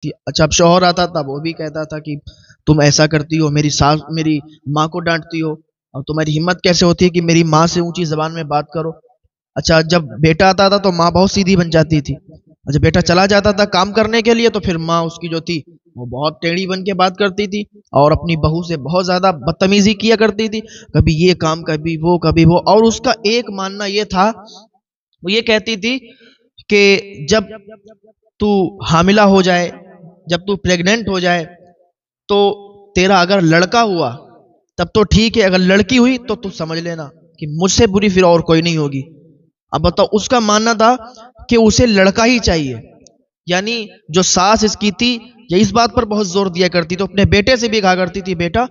تھی. اچھا اب شوہر آتا تھا وہ بھی کہتا تھا کہ تم ایسا کرتی ہو، میری ساس میری ماں کو ڈانٹتی ہو، اور تمہاری ہمت کیسے ہوتی ہے کہ میری ماں سے اونچی زبان میں بات کرو. اچھا جب بیٹا آتا تھا تو ماں بہت سیدھی بن جاتی تھی. جب بیٹا چلا جاتا تھا کام کرنے کے لیے تو پھر ماں اس کی جو تھی وہ بہت ٹیڑھی بن کے بات کرتی تھی اور اپنی بہو سے بہت زیادہ بدتمیزی کیا کرتی تھی. کبھی یہ کام کبھی وہ. اور اس کا ایک ماننا یہ تھا، وہ یہ کہتی تھی کہ جب تو حاملہ ہو جائے، جب تو پریگننٹ ہو جائے تو تیرا اگر لڑکا ہوا تب تو ٹھیک ہے، اگر لڑکی ہوئی تو سمجھ لینا کہ مجھ سے بری پھر اور کوئی نہیں ہوگی. اب بتاؤ، اس کا ماننا تھا کہ اسے لڑکا ہی چاہیے. یعنی جو ساس اس کی تھی یہ اس بات پر بہت زور دیا کرتی تو اپنے بیٹے سے بھی کہا کرتی تھی بیٹا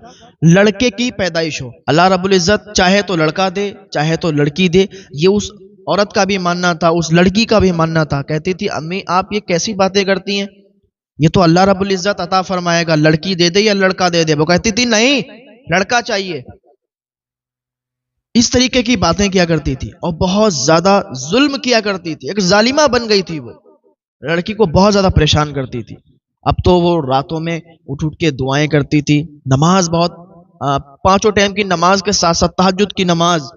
لڑکے کی پیدائش ہو. اللہ رب العزت چاہے تو لڑکا دے چاہے تو لڑکی دے. یہ اس عورت کا بھی ماننا تھا، اس لڑکی کا بھی ماننا تھا. کہتی تھی امی آپ یہ کیسی باتیں کرتی ہیں، یہ تو اللہ رب العزت عطا فرمائے گا، لڑکی دے دے یا لڑکا دے دے. وہ کہتی تھی نہیں لڑکا چاہیے. اس طریقے کی باتیں کیا کرتی تھی اور بہت زیادہ ظلم کیا کرتی تھی. ایک ظالمہ بن گئی تھی، وہ لڑکی کو بہت زیادہ پریشان کرتی تھی. اب تو وہ راتوں میں اٹھ اٹھ کے دعائیں کرتی تھی، نماز بہت پانچوں ٹائم کی نماز کے ساتھ ساتھ تہجد کی نماز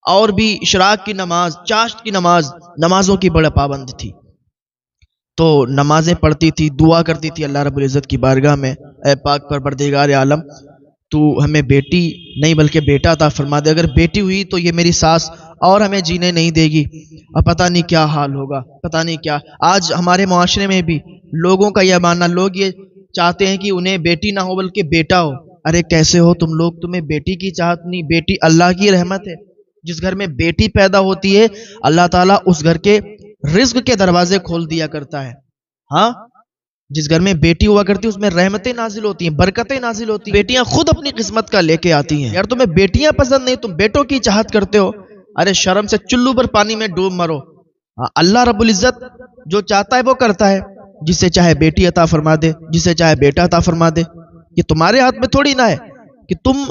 اور بھی اشراق کی نماز، چاشت کی نماز، نمازوں کی بڑے پابند تھی. تو نمازیں پڑھتی تھی، دعا کرتی تھی اللہ رب العزت کی بارگاہ میں، اے پاک پروردگار عالم تو ہمیں بیٹی نہیں بلکہ بیٹا عطا فرما دے. اگر بیٹی ہوئی تو یہ میری ساس اور ہمیں جینے نہیں دے گی، اب پتہ نہیں کیا حال ہوگا، پتہ نہیں کیا. آج ہمارے معاشرے میں بھی لوگوں کا یہ ماننا، لوگ یہ چاہتے ہیں کہ انہیں بیٹی نہ ہو بلکہ بیٹا ہو. ارے کیسے ہو تم لوگ، تمہیں بیٹی کی چاہت نہیں. بیٹی اللہ کی رحمت ہے. جس گھر میں بیٹی پیدا ہوتی ہے اللہ تعالیٰ اس گھر کے رزق کے دروازے کھول دیا کرتا ہے. ہاں جس گھر میں بیٹی ہوا کرتی ہے اس میں رحمتیں نازل ہوتی ہیں، برکتیں نازل ہوتی ہیں. بیٹیاں خود اپنی قسمت کا لے کے آتی ہیں. یار تمہیں بیٹیاں پسند نہیں، تم بیٹوں کی چاہت کرتے ہو. ارے شرم سے چلو پر پانی میں ڈوب مرو. اللہ رب العزت جو چاہتا ہے وہ کرتا ہے، جسے چاہے بیٹی عطا فرما دے، جسے چاہے بیٹا عطا فرما دے. یہ تمہارے ہاتھ میں تھوڑی نہ ہے کہ تم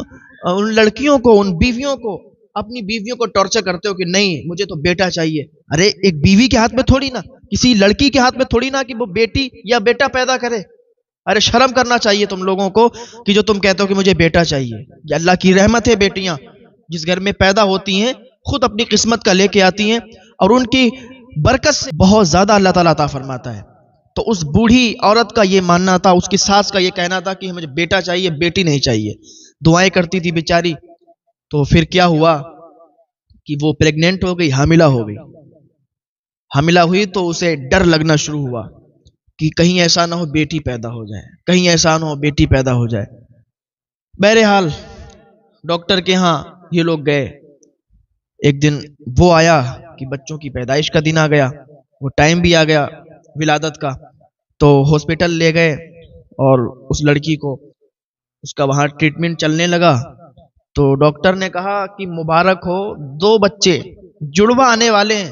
ان لڑکیوں کو، ان بیویوں کو، اپنی بیویوں کو ٹارچر کرتے ہو کہ نہیں مجھے تو بیٹا چاہیے. ارے ایک بیوی کے ہاتھ میں تھوڑی نہ، کسی لڑکی کے ہاتھ میں تھوڑی نہ کہ وہ بیٹی یا بیٹا پیدا کرے. ارے شرم کرنا چاہیے تم لوگوں کو کہ جو تم کہتے ہو کہ مجھے بیٹا چاہیے. یہ اللہ کی رحمت ہے. بیٹیاں جس گھر میں پیدا ہوتی ہیں خود اپنی قسمت کا لے کے آتی ہیں اور ان کی برکت سے بہت زیادہ اللہ تعالیٰ عطا فرماتا ہے. تو اس بوڑھی عورت کا یہ ماننا تھا، اس کی ساس کا یہ کہنا تھا کہ مجھے بیٹا چاہیے بیٹی نہیں چاہیے. دعائیں کرتی تھی بیچاری. تو پھر کیا ہوا کہ وہ پریگننٹ ہو گئی، حاملہ ہو گئی. حاملہ ہوئی تو اسے ڈر لگنا شروع ہوا کہ کہیں ایسا نہ ہو بیٹی پیدا ہو جائے، کہیں ایسا نہ ہو بیٹی پیدا ہو جائے. بہرحال ڈاکٹر کے ہاں یہ لوگ گئے. ایک دن وہ آیا کہ بچوں کی پیدائش کا دن آ گیا، وہ ٹائم بھی آ گیا ولادت کا. تو ہاسپٹل لے گئے اور اس لڑکی کو، اس کا وہاں ٹریٹمنٹ چلنے لگا. تو ڈاکٹر نے کہا کہ مبارک ہو 2 بچے جڑوا آنے والے ہیں.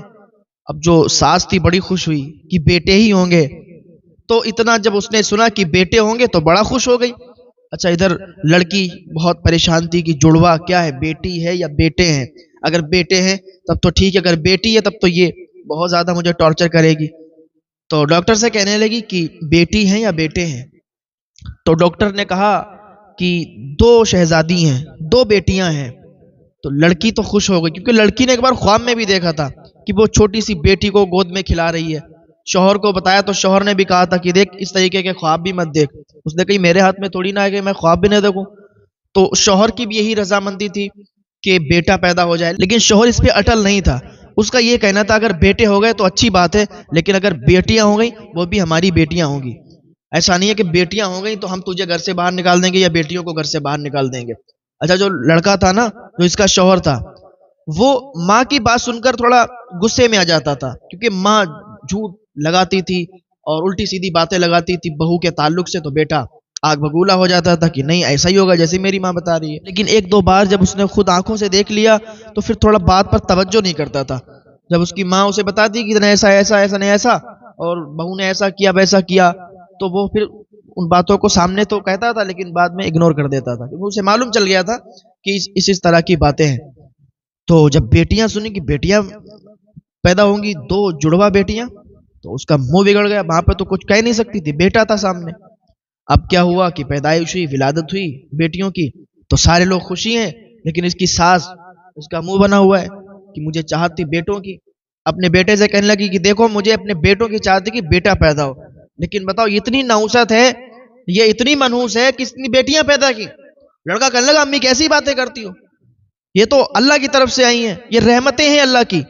اب جو ساس تھی بڑی خوش ہوئی کہ بیٹے ہی ہوں گے. تو اتنا جب اس نے سنا کہ بیٹے ہوں گے تو بڑا خوش ہو گئی. اچھا ادھر لڑکی بہت پریشان تھی کہ جڑوا کیا ہے، بیٹی ہے یا بیٹے ہیں. اگر بیٹے ہیں تب تو ٹھیک ہے، اگر بیٹی ہے تب تو یہ بہت زیادہ مجھے ٹارچر کرے گی. تو ڈاکٹر سے کہنے لگی کہ بیٹی ہیں یا بیٹے ہیں. تو ڈاکٹر نے کہا کہ 2 شہزادی ہیں، 2 بیٹیاں ہیں. تو لڑکی تو خوش ہو گئی کیونکہ لڑکی نے ایک بار خواب میں بھی دیکھا تھا کہ وہ چھوٹی سی بیٹی کو گود میں کھلا رہی ہے. شوہر کو بتایا تو شوہر نے بھی کہا تھا کہ دیکھ اس طریقے کے خواب بھی مت دیکھ. اس نے کہی میرے ہاتھ میں تھوڑی نہ ہے کہ میں خواب بھی نہ دیکھوں. تو شوہر کی بھی یہی رضامندی تھی کہ بیٹا پیدا ہو جائے، لیکن شوہر اس پہ اٹل نہیں تھا. اس کا یہ کہنا تھا اگر بیٹے ہو گئے تو اچھی بات ہے، لیکن اگر بیٹیاں ہو گئیں وہ بھی ہماری بیٹیاں ہوں گی. ایسا نہیں ہے کہ بیٹیاں ہو گئیں تو ہم تجھے گھر سے باہر نکال دیں گے یا بیٹیوں کو گھر سے باہر نکال دیں گے. اچھا جو لڑکا تھا نا، جو اس کا شوہر تھا، وہ ماں کی بات سن کر تھوڑا غصے میں آ جاتا تھا کیونکہ ماں جھوٹ لگاتی تھی اور الٹی سیدھی باتیں لگاتی تھی بہو کے تعلق سے. تو بیٹا آگ بگولا ہو جاتا تھا کہ نہیں ایسا ہی ہوگا جیسے میری ماں بتا رہی ہے. لیکن 1-2 بار جب اس نے خود آنکھوں سے دیکھ لیا تو پھر تھوڑا بات پر توجہ نہیں کرتا تھا. جب اس کی ماں اسے بتاتی کہ ایسا ایسا ایسا نہیں ایسا اور بہو نے ایسا کیا ویسا کیا، تو وہ پھر ان باتوں کو سامنے تو کہتا تھا لیکن بعد میں اگنور کر دیتا تھا کیونکہ اسے معلوم چل گیا تھا کہ اس طرح کی باتیں ہیں. تو جب بیٹیاں سنی کہ بیٹیاں پیدا ہوں گی 2 جڑوا بیٹیاں، تو اس کا منہ بگڑ گیا، وہاں پہ تو کچھ کہہ نہیں سکتی تھی، بیٹا تھا سامنے۔ اب کیا ہوا کہ پیدائش ہوئی، ولادت ہوئی بیٹیوں کی، تو سارے لوگ خوشی ہیں، لیکن اس کی ساس، اس کا منہ بنا ہوا ہے کہ مجھے چاہت تھی بیٹوں کی۔ اپنے بیٹے سے کہنے لگی کہ دیکھو مجھے اپنے بیٹوں کی چاہت تھی کہ بیٹا پیدا ہو، لیکن بتاؤ اتنی نحوست ہے، یہ اتنی منحوس ہے کہ اتنی بیٹیاں پیدا کی۔ لڑکا کہنے لگا امی کیسی باتیں کرتی ہو، یہ تو اللہ کی طرف سے آئی ہیں، یہ رحمتیں ہیں اللہ کی۔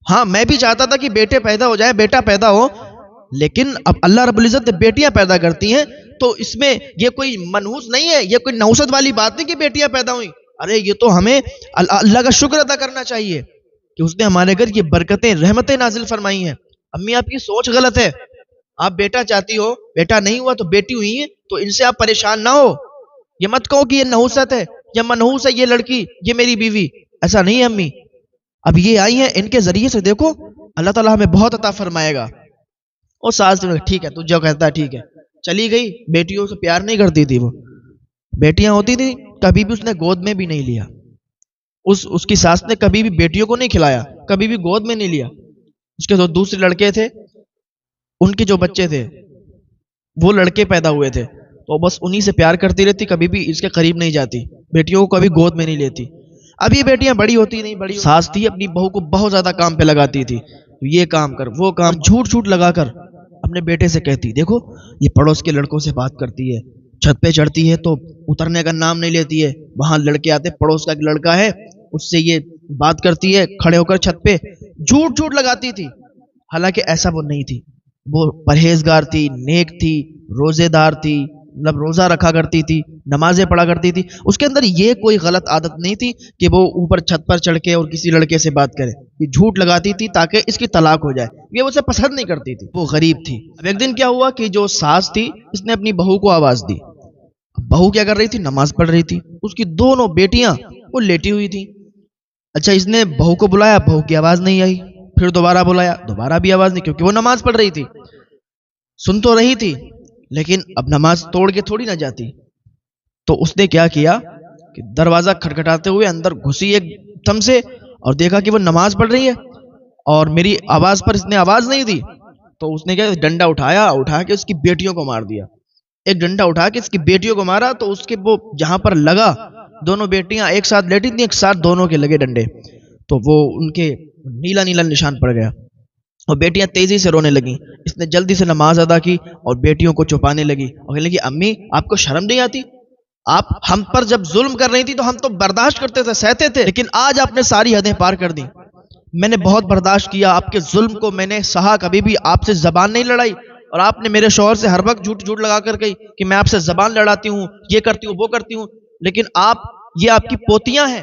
ہاں میں بھی چاہتا تھا کہ بیٹے پیدا ہو جائے، بیٹا پیدا ہو، لیکن اب اللہ رب العزت نے بیٹیاں پیدا کرتی ہیں، تو اس میں یہ کوئی منحوس نہیں ہے، یہ کوئی نحوست والی بات نہیں کہ بیٹیاں پیدا ہوئیں۔ ارے یہ تو ہمیں اللہ کا شکر ادا کرنا چاہیے کہ اس نے ہمارے گھر یہ برکتیں، رحمتیں نازل فرمائی ہیں۔ امی آپ کی سوچ غلط ہے، آپ بیٹا چاہتی ہو، بیٹا نہیں ہوا تو بیٹی ہوئی ہے، تو ان سے آپ پریشان نہ ہو، یہ مت کہو کہ یہ نحوست ہے یا منحوس ہے یہ لڑکی، یہ میری بیوی، ایسا نہیں ہے امی۔ اب یہ آئی ہیں، ان کے ذریعے سے دیکھو اللہ تعالیٰ ہمیں بہت عطا فرمائے گا۔ اور ساس نے ٹھیک ہے تو جو کہتا ہے ٹھیک ہے، چلی گئی۔ بیٹیوں سے پیار نہیں کرتی تھی وہ، بیٹیاں ہوتی تھی کبھی بھی اس نے گود میں بھی نہیں لیا، اس کی ساس نے کبھی بھی بیٹیوں کو نہیں کھلایا، کبھی بھی گود میں نہیں لیا۔ اس کے جو دوسرے لڑکے تھے، ان کے جو بچے تھے وہ لڑکے پیدا ہوئے تھے، تو بس انہی سے پیار کرتی رہتی، کبھی بھی اس کے قریب نہیں جاتی، بیٹیوں کو کبھی گود میں نہیں لیتی۔ اب یہ بیٹیاں بڑی ہوتی نہیں، بڑی ساس تھی اپنی بہو کو بہت زیادہ کام پہ لگاتی تھی، یہ کام کر وہ کام، جھوٹ جھوٹ لگا کر اپنے بیٹے سے کہتی دیکھو یہ پڑوس کے لڑکوں سے بات کرتی ہے، چھت پہ چڑھتی ہے تو اترنے کا نام نہیں لیتی ہے، وہاں لڑکے آتے، پڑوس کا ایک لڑکا ہے اس سے یہ بات کرتی ہے کھڑے ہو کر چھت پہ، جھوٹ جھوٹ لگاتی تھی۔ حالانکہ ایسا وہ نہیں تھی، وہ پرہیزگار تھی، نیک تھی، روزے دار تھی، مطلب روزہ رکھا کرتی تھی، نمازیں پڑھا کرتی تھی، اس کے اندر یہ کوئی غلط عادت نہیں تھی کہ وہ اوپر چھت پر چڑھ کے اور کسی لڑکے سے بات کرے۔ یہ جھوٹ لگاتی تھی تاکہ اس کی طلاق ہو جائے، یہ اسے پسند نہیں کرتی تھی، وہ غریب تھی۔ اب ایک دن کیا ہوا کہ جو ساس تھی اس نے اپنی بہو کو آواز دی، بہو کیا کر رہی تھی، نماز پڑھ رہی تھی، اس کی دونوں بیٹیاں وہ لیٹی ہوئی تھی۔ اچھا اس نے بہو کو بلایا، بہو کی آواز نہیں آئی، پھر دوبارہ بلایا، دوبارہ بھی آواز نہیں، کیونکہ وہ نماز پڑھ رہی تھی، سن تو رہی تھی لیکن اب نماز توڑ کے تھوڑی نہ جاتی۔ تو اس نے کیا کیا کہ دروازہ کھٹکھٹاتے ہوئے اندر گھسی ایک دم سے، اور دیکھا کہ وہ نماز پڑھ رہی ہے اور میری آواز پر اس نے آواز نہیں دی، تو اس نے کیا ڈنڈا اٹھا کے اس کی بیٹیوں کو مار دیا۔ ایک ڈنڈا اٹھا کے اس کی بیٹیوں کو مارا تو اس کے وہ جہاں پر لگا، دونوں بیٹیاں ایک ساتھ لیٹی تھیں، ایک ساتھ دونوں کے لگے ڈنڈے، تو وہ ان کے نیلا نیلا نشان پڑ گیا اور بیٹیاں تیزی سے رونے لگیں۔ اس نے جلدی سے نماز ادا کی اور بیٹیوں کو چھپانے لگی اور کہنے لگی امی آپ کو شرم نہیں آتی؟ آپ ہم پر جب ظلم کر رہی تھی تو ہم تو برداشت کرتے تھے، سہتے تھے، لیکن آج آپ نے ساری حدیں پار کر دی۔ میں نے بہت برداشت کیا آپ کے ظلم کو، میں نے سہا، کبھی بھی آپ سے زبان نہیں لڑائی، اور آپ نے میرے شوہر سے ہر وقت جھوٹ جھوٹ لگا کر گئی کہ میں آپ سے زبان لڑاتی ہوں، یہ کرتی ہوں وہ کرتی ہوں، لیکن یہ آپ کی پوتیاں ہیں،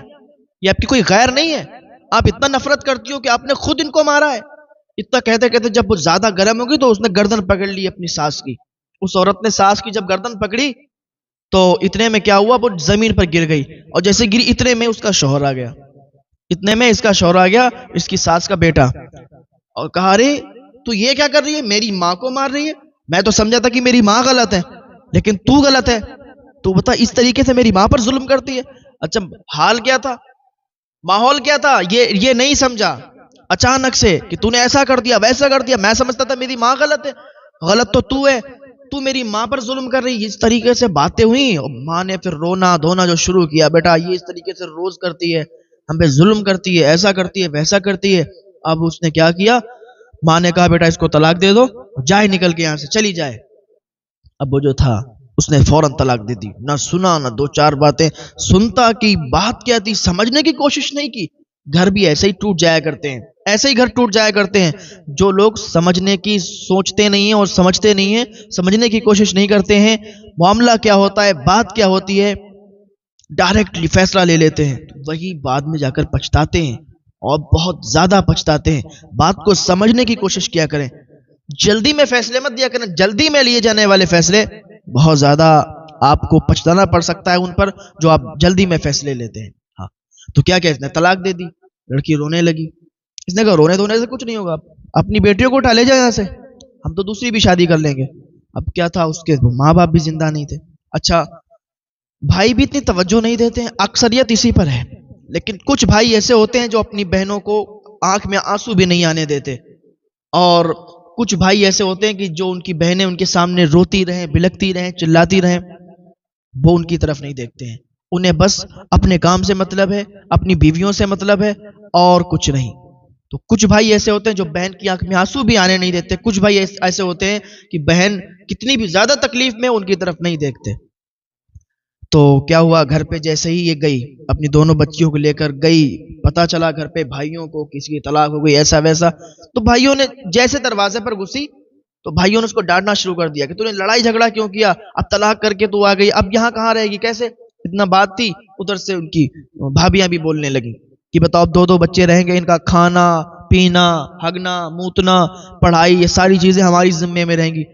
یہ آپ کی کوئی غیر نہیں ہے، آپ اتنا نفرت کرتی ہو کہ آپ نے خود ان کو مارا ہے۔ اتنا کہتے کہتے جب وہ زیادہ گرم ہوگی تو اس نے گردن پکڑ لی اپنی ساس کی۔ اس عورت نے ساس کی جب گردن پکڑی تو اتنے میں کیا ہوا، وہ زمین پر گر گئی، اور جیسے گری اتنے میں اس کا شوہر آ گیا، اتنے میں اس کا شوہر آ گیا، اس کی ساس کا بیٹا، اور کہا ارے تو یہ کیا کر رہی ہے، میری ماں کو مار رہی ہے، میں تو سمجھا تھا کہ میری ماں غلط ہے لیکن تو غلط ہے، تو بتا اس طریقے سے میری ماں پر ظلم کرتی ہے۔ اچھا حال کیا تھا، ماحول کیا تھا، یہ نہیں سمجھا اچانک سے کہ تو نے ایسا کر دیا ویسا کر دیا، میں سمجھتا تھا میری ماں غلط ہے، غلط تو ہے، تو میری ماں پر ظلم کر رہی۔ اس طریقے سے باتیں ہوئیں اور ماں نے پھر رونا دھونا جو شروع کیا، بیٹا یہ اس طریقے سے روز کرتی ہے، ہم پہ ظلم کرتی ہے، ایسا کرتی ہے ویسا کرتی ہے۔ اب اس نے کیا کیا، ماں نے کہا بیٹا اس کو طلاق دے دو، جائے نکل کے یہاں سے، چلی جائے۔ اب وہ جو تھا اس نے فوراً طلاق دے دی، نہ سنا نہ دو چار باتیں سنتا، کی بات کیا تھی سمجھنے کی کوشش نہیں کی۔ گھر بھی ایسے ہی ٹوٹ جایا کرتے ہیں، ایسے ہی گھر ٹوٹ جایا کرتے ہیں، جو لوگ سمجھنے کی سوچتے نہیں ہیں اور سمجھتے نہیں ہیں، سمجھنے کی کوشش نہیں کرتے ہیں، معاملہ کیا ہوتا ہے، بات کیا ہوتی ہے، ڈائریکٹلی فیصلہ لے لیتے ہیں، وہی بعد میں جا کر پچھتاتے ہیں اور بہت زیادہ پچھتاتے ہیں۔ بات کو سمجھنے کی کوشش کیا کریں، جلدی میں فیصلے مت دیا کریں، جلدی میں لیے جانے والے فیصلے بہت زیادہ آپ کو پچھتانا پڑ سکتا ہے ان پر جو آپ جلدی میں فیصلے لیتے ہیں۔ ہاں تو کیا اس نے طلاق دے دی، لڑکی رونے لگی، اس نے کہا رونے دھونے سے کچھ نہیں ہوگا، اپنی بیٹیوں کو اٹھا لے جائے یہاں سے، ہم تو دوسری بھی شادی کر لیں گے۔ اب کیا تھا، اس کے ماں باپ بھی زندہ نہیں تھے، اچھا بھائی بھی اتنی توجہ نہیں دیتے ہیں، اکثریت اسی پر ہے، لیکن کچھ بھائی ایسے ہوتے ہیں جو اپنی بہنوں کو آنکھ میں آنسو بھی نہیں آنے دیتے، اور کچھ بھائی ایسے ہوتے ہیں کہ جو ان کی بہنیں ان کے سامنے روتی رہیں، بلکتی رہیں، چلاتی رہیں، وہ ان کی طرف نہیں دیکھتے ہیں. انہیں بس اپنے کام سے مطلب ہے، اپنی بیویوں سے مطلب ہے، اور کچھ نہیں. تو کچھ بھائی ایسے ہوتے ہیں جو بہن کی آنکھ میں آنسو بھی آنے نہیں دیتے. کچھ بھائی ایسے ہوتے ہیں کہ بہن کتنی بھی زیادہ تکلیف میں ان کی طرف نہیں دیکھتے. تو کیا ہوا، گھر پہ جیسے ہی یہ گئی اپنی دونوں بچیوں کو لے کر گئی، پتا چلا گھر پہ بھائیوں کو کسی کی طلاق ہو گئی، ایسا ویسا. تو بھائیوں نے جیسے دروازے پر گھسی تو بھائیوں نے اس کو ڈانٹنا شروع کر دیا کہ تو نے لڑائی جھگڑا کیوں کیا، اب طلاق کر کے تو آ گئی، اب یہاں کہاں رہے گی، کیسے. اتنا بات تھی. ادھر سے ان کی بھابیاں بھی بولنے لگی کہ بتاؤ اب دو بچے رہیں گے، ان کا کھانا پینا، ہگنا موتنا، پڑھائی، یہ ساری چیزیں ہماری ذمے میں رہیں گی.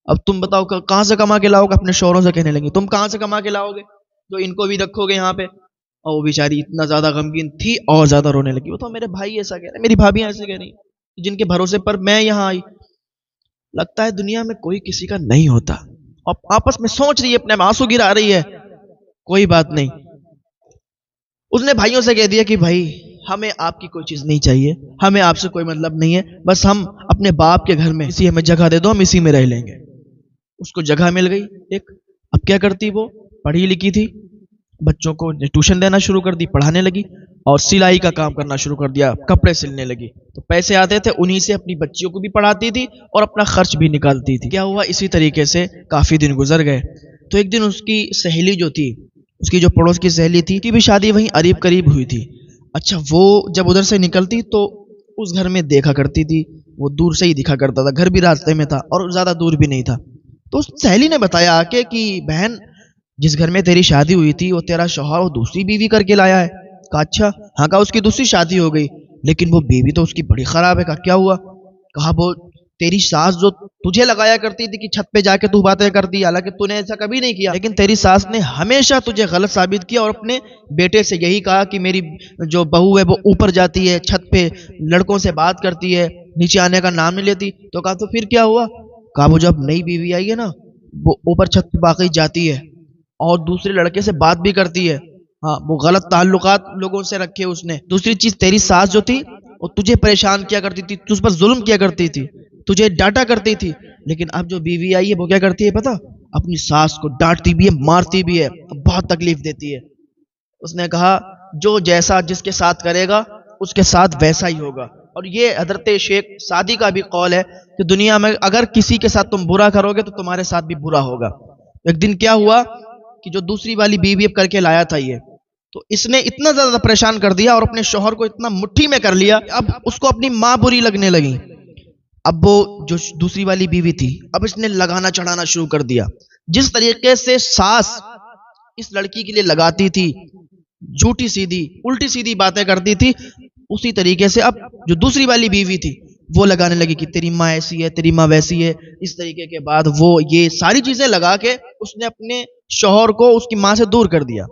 اب تم بتاؤ کہاں سے کما کے لاؤ گے. اپنے شوہروں سے کہنے لگی تم کہاں سے کما کے لاؤ گے تو ان کو بھی رکھو گے یہاں پہ. اور وہ بیچاری اتنا زیادہ غمگین تھی اور زیادہ رونے لگی. وہ تو میرے بھائی ایسا کہہ رہے، میری بھابیاں ایسے کہہ رہی جن کے بھروسے پر میں یہاں آئی. لگتا ہے دنیا میں کوئی کسی کا نہیں ہوتا. اور آپس میں سوچ رہی ہے، اپنے آنسو گرا رہی ہے. کوئی بات نہیں. اس نے بھائیوں سے کہہ دیا کہ بھائی ہمیں آپ کی کوئی چیز نہیں چاہیے، ہمیں آپ سے کوئی مطلب نہیں ہے، بس ہم اپنے باپ کے گھر میں اسی ہمیں جگہ دے دو، ہم اسی میں رہ لیں گے. اس کو جگہ مل گئی ایک. اب کیا کرتی، وہ پڑھی لکھی تھی، بچوں کو ٹیوشن دینا شروع کر دی، پڑھانے لگی اور سلائی کا کام کرنا شروع کر دیا، کپڑے سلنے لگی. تو پیسے آتے تھے، انہی سے اپنی بچیوں کو بھی پڑھاتی تھی اور اپنا خرچ بھی نکالتی تھی. کیا ہوا، اسی طریقے سے کافی دن گزر گئے. تو ایک دن اس کی سہیلی جو تھی، اس کی جو پڑوس کی سہیلی تھی، کی بھی شادی وہیں قریب قریب ہوئی تھی. اچھا، وہ جب ادھر سے نکلتی تو اس گھر میں دیکھا کرتی تھی، وہ دور سے ہی دکھا کرتا تھا، گھر بھی راستے میں تھا اور زیادہ دور بھی نہیں تھا. تو اس سہیلی نے بتایا آ کے کہ بہن، جس گھر میں تیری شادی ہوئی تھی وہ تیرا شوہر وہ دوسری بیوی کر کے لایا ہے. کہا اچھا. ہاں. کہا اس کی دوسری شادی ہو گئی، لیکن وہ بیوی تو اس کی بڑی خراب ہے. کہا کیا ہوا. کہا وہ تیری ساس جو تجھے لگایا کرتی تھی کہ چھت پہ جا کے تو باتیں کرتی، حالانکہ تو نے ایسا کبھی نہیں کیا، لیکن تیری ساس نے ہمیشہ تجھے غلط ثابت کیا اور اپنے بیٹے سے یہی کہا کہ میری جو بہو ہے وہ اوپر جاتی ہے، چھت پہ لڑکوں سے بات کرتی ہے، نیچے آنے کا نام نہیں لیتی. تو کہا تو پھر کیا ہوا. کہا وہ جب نئی بیوی آئی ہے نا، وہ اوپر چھت پہ باقی جاتی ہے اور دوسرے لڑکے سے بات بھی کرتی ہے. ہاں، وہ غلط تعلقات لوگوں سے رکھے اس نے. دوسری چیز، تیری ساس جو تھی وہ تجھے پریشان کیا کرتی تھی، تجھ پر ظلم کیا کرتی تھی، تجھے ڈانٹا کرتی تھی. لیکن اب جو بیوی آئی ہے وہ کیا کرتی ہے پتا، اپنی ساس کو ڈانٹتی بھی ہے، مارتی بھی ہے، بہت تکلیف دیتی ہے. اس نے کہا جو جیسا جس کے ساتھ کرے گا اس کے ساتھ ویسا ہی ہوگا. اور یہ حضرت شیخ سعدی کا بھی قول ہے کہ دنیا میں اگر کسی کے ساتھ تم برا کرو گے تو تمہارے ساتھ بھی برا ہوگا. ایک دن کیا ہوا کہ جو دوسری والی بیوی اب کر کے لایا تھا یہ، تو اس نے اتنا زیادہ پریشان کر دیا اور اپنے شوہر کو اتنا مٹھی میں کر لیا، اب اس کو اپنی ماں بری لگنے لگی. اب وہ جو دوسری والی بیوی تھی، اب اس نے لگانا چڑھانا شروع کر دیا. جس طریقے سے ساس اس لڑکی کے لیے لگاتی تھی، جھوٹی سیدھی الٹی سیدھی باتیں کرتی تھی، اسی طریقے سے اب جو دوسری والی بیوی تھی وہ لگانے لگی کہ تیری ماں ایسی ہے، تیری ماں ویسی ہے. اس طریقے کے بعد وہ یہ ساری چیزیں لگا کے اس نے اپنے شوہر کو اس کی ماں سے دور کر دیا.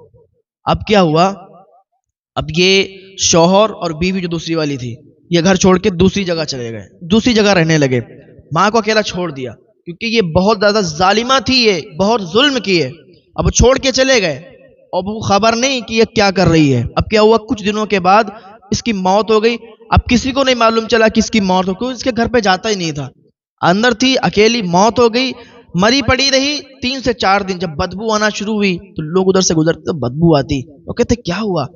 اب کیا ہوا، اب یہ شوہر اور بیوی جو دوسری والی تھی یہ گھر چھوڑ کے دوسری جگہ چلے گئے، دوسری جگہ رہنے لگے. ماں کو اکیلا چھوڑ دیا کیونکہ یہ بہت زیادہ ظالمہ تھی، یہ بہت ظلم کیے. اب وہ چھوڑ کے چلے گئے اور وہ خبر نہیں کہ یہ کیا کر رہی ہے. اب کیا ہوا، کچھ دنوں کے بعد اس کی موت ہو گئی. اب کسی کو نہیں معلوم چلا کہ اس کی موت ہو، کیوں اس کے گھر پہ جاتا ہی نہیں تھا، اندر تھی اکیلی، موت ہو گئی. مری پڑی رہی 3 سے 4 دن. جب بدبو آنا شروع ہوئی تو لوگ ادھر سے گزرتے تو بدبو آتی، وہ کہتے کیا ہوا.